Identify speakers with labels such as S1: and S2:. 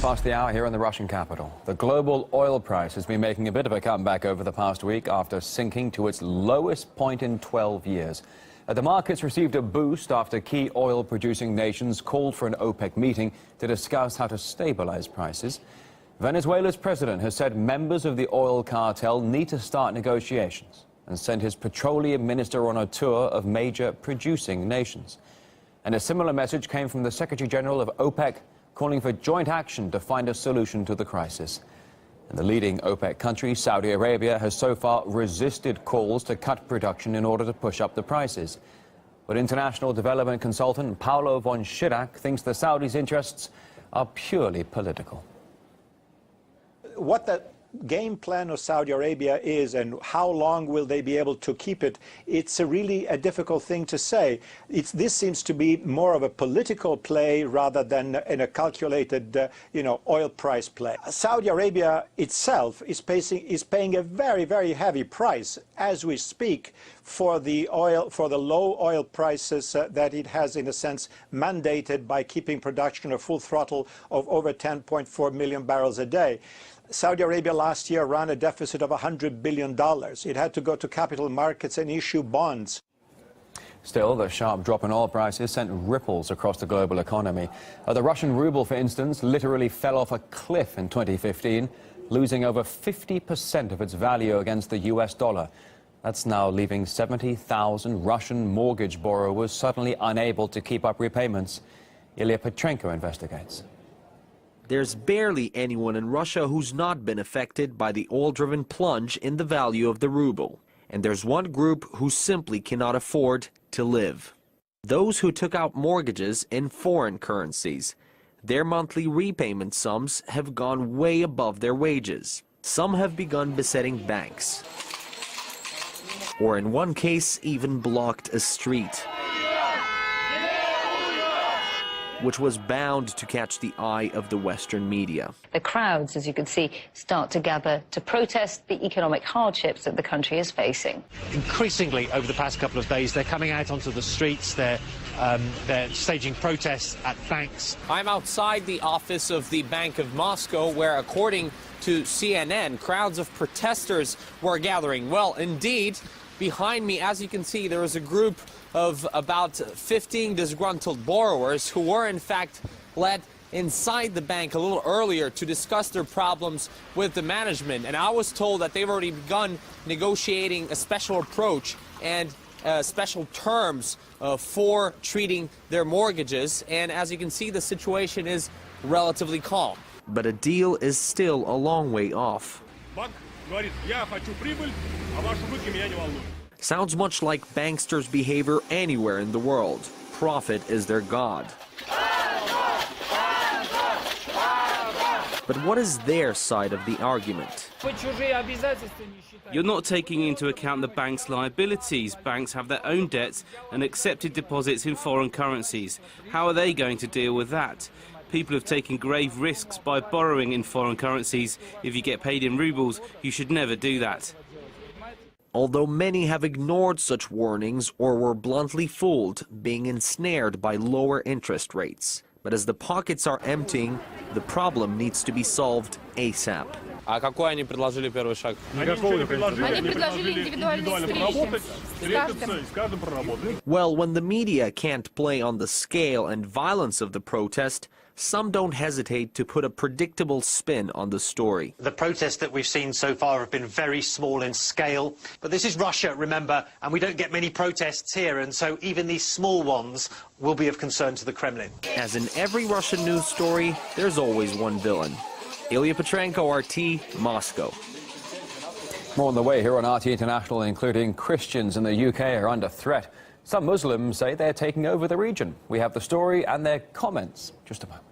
S1: Past the hour here in the Russian capital. The global oil price has been making a bit of a comeback over the past week after sinking to its lowest point in 12 years. The markets received a boost after key oil-producing nations called for an OPEC meeting to discuss how to stabilize prices. Venezuela's president has said members of the oil cartel need to start negotiations and sent his petroleum minister on a tour of major producing nations. And a similar message came from the Secretary General of OPEC, calling for joint action to find a solution to the crisis. And the leading OPEC country, Saudi Arabia, has so far resisted calls to cut production in order to push up the prices. But international development consultant Paulo von Schirach thinks the Saudis' interests are purely political.
S2: What the game plan of Saudi Arabia is and how long will they be able to keep it, it's really a difficult thing to say. This seems to be more of a political play rather than in a calculated oil price play. Saudi Arabia itself is paying a very, very heavy price as we speak for the low oil prices that it has, in a sense, mandated by keeping production at full throttle of over 10.4 million barrels a day. Saudi Arabia last year ran a deficit of $100 billion. It had to go to capital markets and issue bonds.
S1: Still, the sharp drop in oil prices sent ripples across the global economy. The Russian ruble, for instance, literally fell off a cliff in 2015, losing over 50% of its value against the US dollar. That's now leaving 70,000 Russian mortgage borrowers suddenly unable to keep up repayments. Ilya Petrenko investigates.
S3: There's barely anyone in Russia who's not been affected by the oil-driven plunge in the value of the ruble. And there's one group who simply cannot afford to live. Those who took out mortgages in foreign currencies. Their monthly repayment sums have gone way above their wages. Some have begun besetting banks. Or in one case, even blocked a street, which was bound to catch the eye of the Western media.
S4: The crowds, as you can see, start to gather to protest the economic hardships that the country is facing.
S5: Increasingly, over the past couple of days, they're coming out onto the streets. They're staging protests at banks.
S6: I'm outside the office of the Bank of Moscow, where, according to CNN, crowds of protesters were gathering. Well, indeed, behind me, as you can see, there is a group of about 15 disgruntled borrowers who were in fact led inside the bank a little earlier to discuss their problems with the management. And I was told that they've already begun negotiating a special approach and special terms for treating their mortgages. And as you can see, the situation is relatively calm.
S3: But a deal is still a long way off. Sounds much like banksters' behavior anywhere in the world. Profit is their god. But what is their side of the argument?
S7: You're not taking into account the bank's liabilities. Banks have their own debts and accepted deposits in foreign currencies. How are they going to deal with that? People have taken grave risks by borrowing in foreign currencies. If you get paid in rubles, you should never do that.
S3: Although many have ignored such warnings or were bluntly fooled, being ensnared by lower interest rates. But as the pockets are emptying, the problem needs to be solved ASAP.
S6: А какой они предложили первый шаг?
S3: Well, when the media can't play on the scale and violence of the protest, some don't hesitate to put a predictable spin on the story.
S5: The protests that we've seen so far have been very small in scale. But this is Russia, remember, and we don't get many protests here, and so even these small ones will be of concern to the Kremlin.
S3: As in every Russian news story, there's always one villain. Ilya Petrenko, RT, Moscow.
S1: More on the way here on RT International, including Christians in the UK are under threat. Some Muslims say they're taking over the region. We have the story and their comments just a moment.